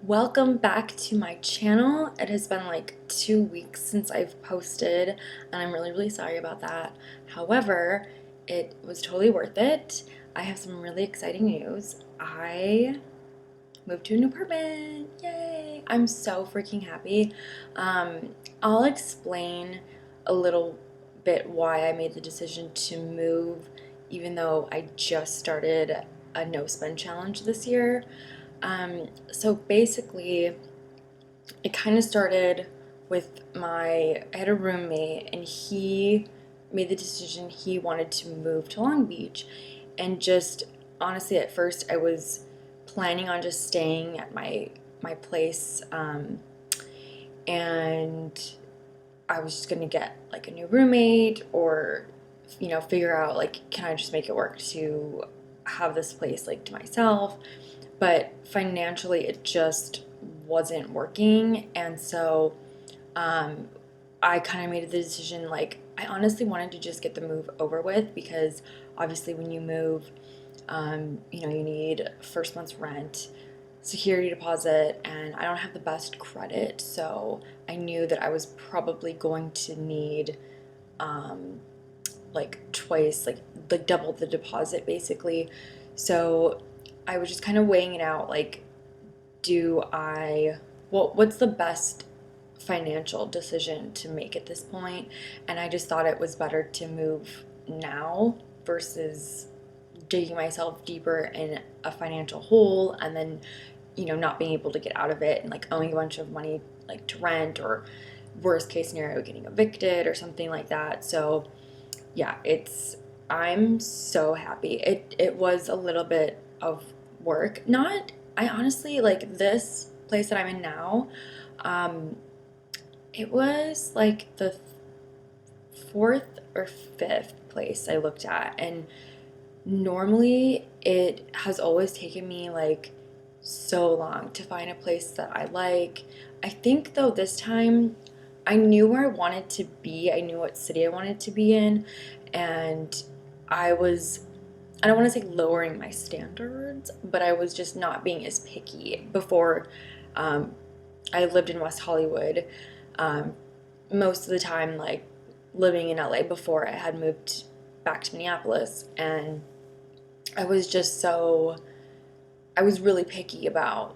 Welcome back to my channel. It has been like 2 weeks since I've posted, and I'm really sorry about that. However, it was totally worth it. I have some really exciting news. I moved to a new apartment. Yay! I'm so freaking happy. I'll explain a little bit why I made the decision to move, even though I just started a no spend challenge this year. So basically, it kind of started with I had a roommate, and he made the decision he wanted to move to Long Beach. And just honestly, at first, I was planning on just staying at my place, and I was just gonna get like a new roommate, or figure out like, can I just make it work to have this place like to myself. But financially it just wasn't working, and so um, I kind of made the decision, like, I honestly wanted to just get the move over with, because obviously when you move, you need first month's rent, security deposit, and I don't have the best credit, so I knew that I was probably going to need um, like twice, like double the deposit basically. So I was just kind of weighing it out, like, do I, what's the best financial decision to make at this point? And I just thought it was better to move now versus digging myself deeper in a financial hole, and then, not being able to get out of it, and like owing a bunch of money like to rent, or worst case scenario, getting evicted or something like that. So yeah, I'm so happy. It was a little bit of work. Not I honestly, like, this place that I'm in now, um, it was like the fourth or fifth place I looked at, and normally it has always taken me like so long to find a place that I like. I think though this time I knew where I wanted to be. I knew what city I wanted to be in, and I was, I don't want to say lowering my standards, but I was just not being as picky. Before, um, I lived in West Hollywood, um, most of the time, like living in LA before I had moved back to Minneapolis, and I was just so, I was really picky about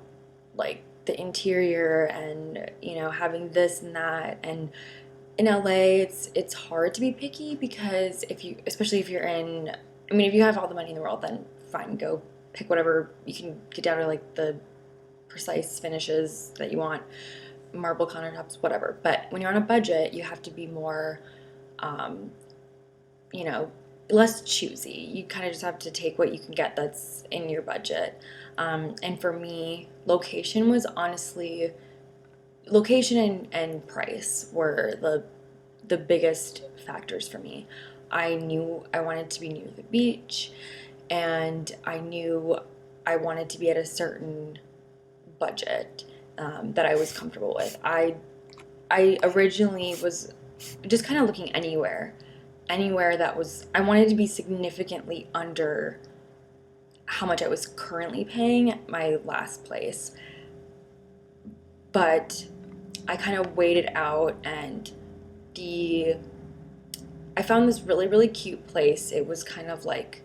like the interior, and having this and that. And in LA, it's hard to be picky, because if you, especially if you're in, I mean, if you have all the money in the world, then fine, go pick whatever you can get down to, like the precise finishes that you want, marble countertops, whatever. But when you're on a budget, you have to be more, um, you know, less choosy. You kind of just have to take what you can get that's in your budget. And for me, location and price were the biggest factors for me. I knew I wanted to be near the beach, and I knew I wanted to be at a certain budget, that I was comfortable with. I originally was just kind of looking anywhere that was, I wanted to be significantly under how much I was currently paying at my last place. But I kind of weighed it out, and the I found this really cute place. It was kind of like,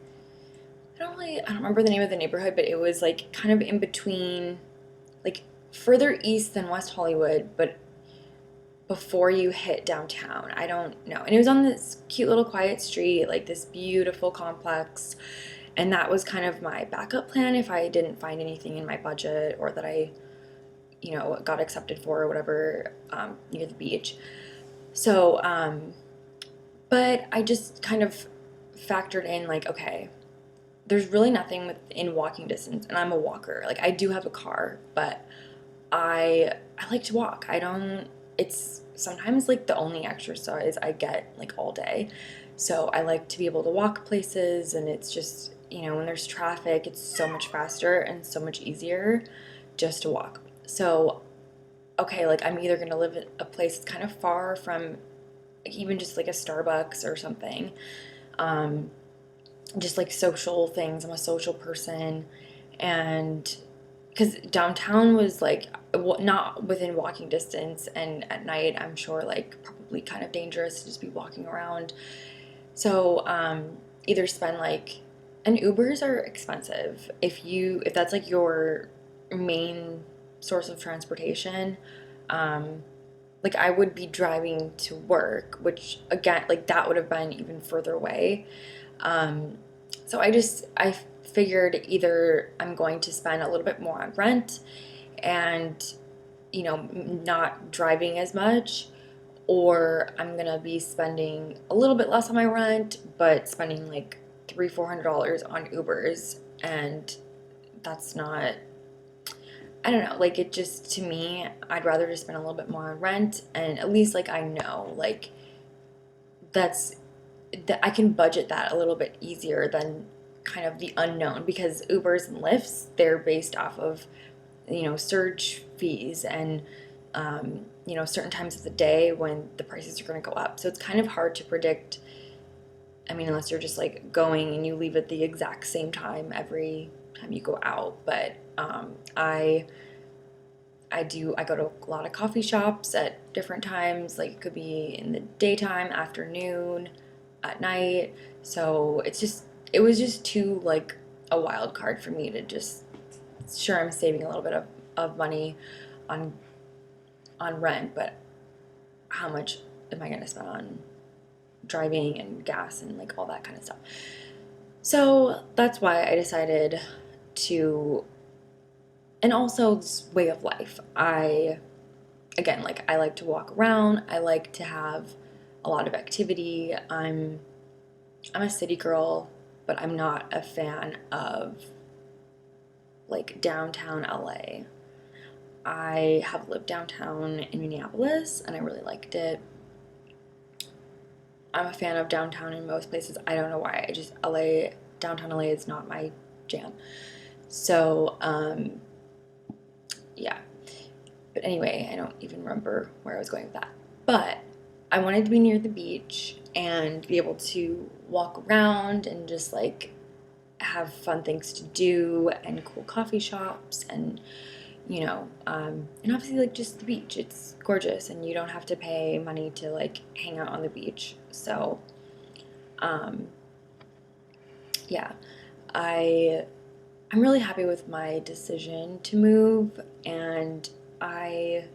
I don't remember the name of the neighborhood, but it was like kind of in between, like further east than West Hollywood, but before you hit downtown. I don't know. And it was on this cute little quiet street, like this beautiful complex. And that was kind of my backup plan if I didn't find anything in my budget, or that I, got accepted for, or whatever, near the beach. So, but I just kind of factored in, like, okay, there's really nothing within walking distance, and I'm a walker. Like, I do have a car, but I like to walk. I don't. It's sometimes like the only exercise I get like all day. So I like to be able to walk places, and it's just, when there's traffic, it's so much faster and so much easier just to walk. So, okay, like, I'm either gonna live in a place that's kind of far from even just like a Starbucks or something. Just like social things. I'm a social person, and because downtown was like not within walking distance, and at night I'm sure like probably kind of dangerous to just be walking around. So either spend like, and Ubers are expensive if that's like your main source of transportation. Um, like I would be driving to work, which again, like that would have been even further away. Um, so I figured either I'm going to spend a little bit more on rent and, not driving as much, or I'm gonna be spending a little bit less on my rent, but spending like $300-400 on Ubers, and that's not. I don't know, like it just to me, I'd rather just spend a little bit more on rent, and at least like I know like that's that I can budget that a little bit easier than kind of the unknown, because Ubers and Lyfts, they're based off of, surge fees and, certain times of the day when the prices are going to go up. So it's kind of hard to predict. I mean, unless you're just like going and you leave at the exact same time every time you go out. But I go to a lot of coffee shops at different times. Like it could be in the daytime, afternoon, at night. So it was just too like a wild card for me to just, sure, I'm saving a little bit of money on rent, but how much am I gonna spend on driving and gas and like all that kind of stuff? So that's why I decided to, and also this way of life. Again, like I like to walk around. I like to have a lot of activity. I'm a city girl, but I'm not a fan of like downtown LA. I have lived downtown in Minneapolis and I really liked it. I'm a fan of downtown in most places. I don't know why. Downtown LA is not my jam. So, yeah. But anyway, I don't even remember where I was going with that. But I wanted to be near the beach and be able to walk around and just like have fun things to do and cool coffee shops and, and obviously like just the beach. It's gorgeous and you don't have to pay money to like hang out on the beach. So, um, yeah, I I'm really happy with my decision to move, and I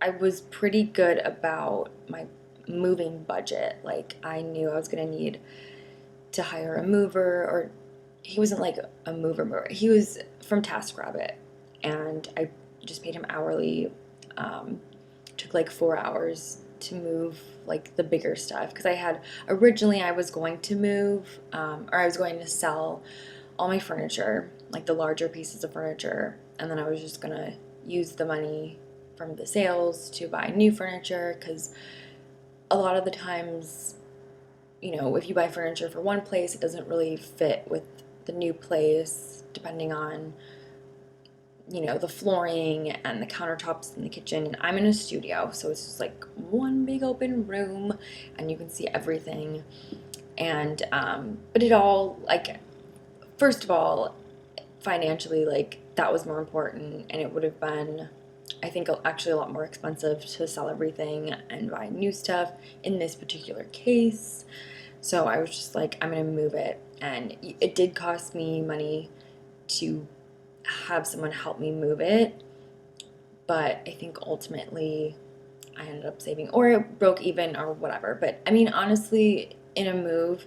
I was pretty good about my moving budget. Like I knew I was gonna need to hire a mover, or he wasn't like a mover. He was from TaskRabbit, and I just paid him hourly. Um, Took like 4 hours to move like the bigger stuff, because originally I was going to move, or I was going to sell all my furniture, like the larger pieces of furniture, and then I was just gonna use the money from the sales to buy new furniture, because a lot of the times, if you buy furniture for one place, it doesn't really fit with the new place, depending on, the flooring and the countertops in the kitchen. And I'm in a studio, so it's just like one big open room and you can see everything. And, but it all, like, first of all, financially, like, that was more important, and it would have been, I think, actually a lot more expensive to sell everything and buy new stuff in this particular case. So I was just like, I'm gonna move it. And it did cost me money to have someone help me move it, but I think ultimately I ended up saving, or it broke even or whatever. But I mean, honestly, in a move,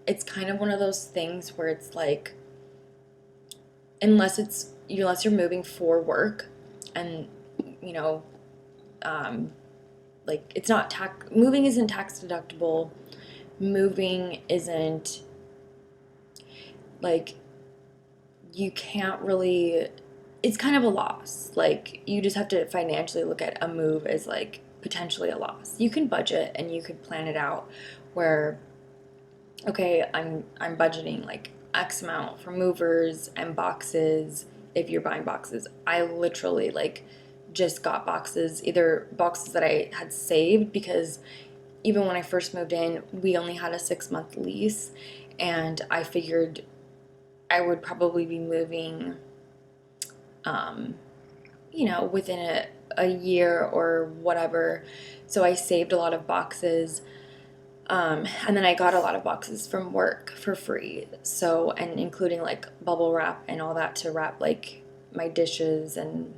it's kind of one of those things where it's like, unless you're moving for work, and you know, um, like it's not tax moving isn't tax deductible. Moving isn't like, you can't really, it's kind of a loss. Like you just have to financially look at a move as like potentially a loss. You can budget and you could plan it out where, okay, I'm budgeting like X amount for movers and boxes. If you're buying boxes, I literally like just got boxes, either boxes that I had saved, because even when I first moved in, we only had a 6-month lease, and I figured I would probably be moving you know, within a year or whatever. So I saved a lot of boxes. And then I got a lot of boxes from work for free. So, and including like bubble wrap and all that to wrap like my dishes, and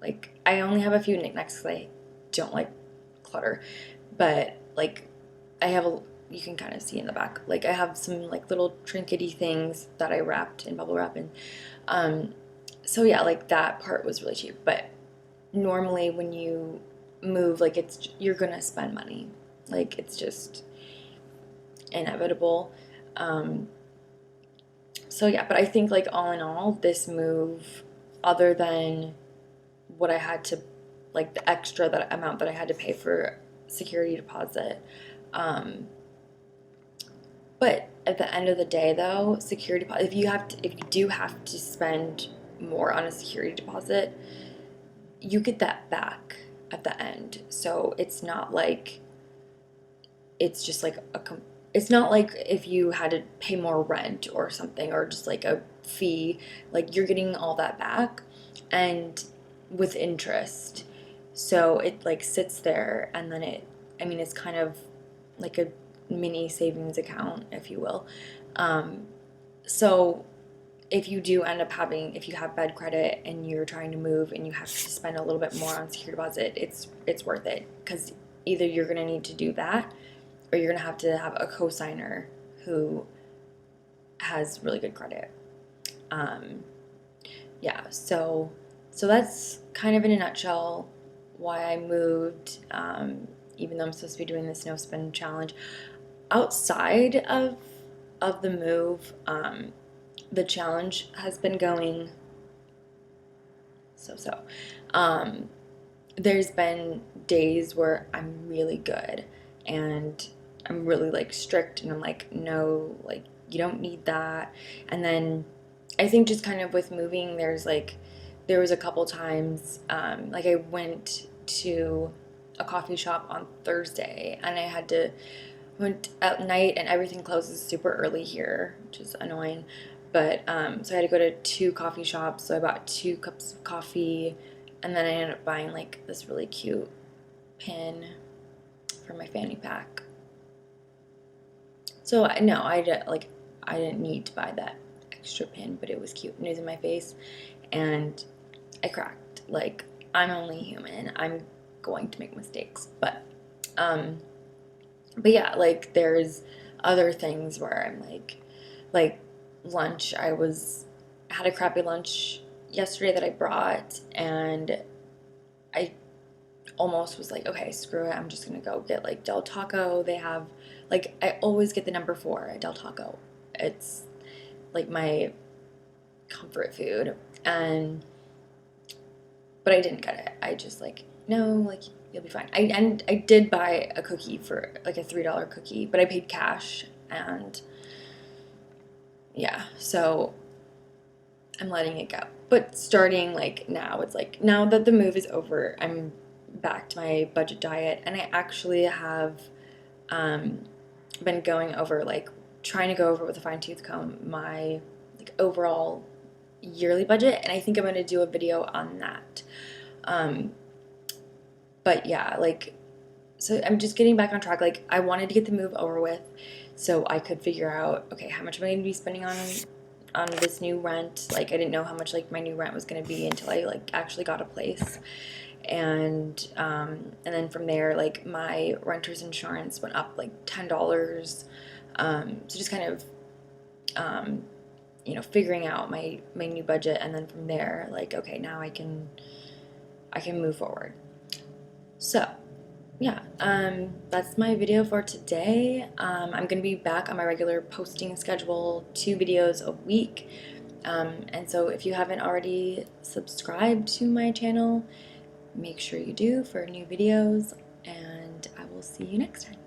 like I only have a few knickknacks because I don't like clutter. But like I have a, you can kind of see in the back, like I have some like little trinkety things that I wrapped in bubble wrap. And um, so yeah, like that part was really cheap. But normally when you move, like it's, you're gonna spend money. Like it's just inevitable. Um, so yeah, but I think like all in all, this move, other than what I had to, like the extra that amount that I had to pay for security deposit, um, but at the end of the day though, security deposit, if you do have to spend more on a security deposit, you get that back at the end. So it's not like it's just like it's not like if you had to pay more rent or something, or just like a fee, like you're getting all that back and with interest. So it like sits there, and then it, I mean, it's kind of like a mini savings account, if you will. Um, so if you do end up having, if you have bad credit and you're trying to move and you have to spend a little bit more on security deposit, it's worth it, because either you're going to need to do that, or you're going to have a co-signer who has really good credit. Um, yeah, so that's kind of in a nutshell why I moved, even though I'm supposed to be doing this no spend challenge. Outside of the move, the challenge has been going so. Um, there's been days where I'm really good and I'm really like strict, and I'm like, no, like you don't need that. And then I think just kind of with moving, there was a couple times, like I went to a coffee shop on Thursday, and went at night, and everything closes super early here, which is annoying. But so I had to go to two coffee shops. So I bought 2 cups of coffee, and then I ended up buying like this really cute pin for my fanny pack. So no, I didn't need to buy that extra pin, but it was cute and it was in my face, and I cracked. Like I'm only human. I'm going to make mistakes, um, but yeah, like there's other things where I'm like lunch. Had a crappy lunch yesterday that I brought, and I almost was like, okay, screw it. I'm just gonna go get like Del Taco. They have, like, I always get the number 4 at Del Taco. It's like my comfort food, and but I didn't get it. I just like, no, like you'll be fine. I did buy a cookie for like a $3 cookie, but I paid cash, and yeah, so I'm letting it go. But starting like now, it's like now that the move is over, I'm back to my budget diet, and I actually have um, been going over, like trying to go over with a fine tooth comb my like overall yearly budget, and I think I'm going to do a video on that. Um, but yeah, like, so I'm just getting back on track. Like I wanted to get the move over with so I could figure out, okay, how much am I going to be spending on this new rent. Like I didn't know how much like my new rent was going to be until I like actually got a place. And then from there, like my renter's insurance went up like $10. So just kind of figuring out my new budget, and then from there, like, okay, now I can move forward. So yeah, that's my video for today. I'm gonna be back on my regular posting schedule, 2 videos a week. And so if you haven't already subscribed to my channel, make sure you do for new videos, and I will see you next time.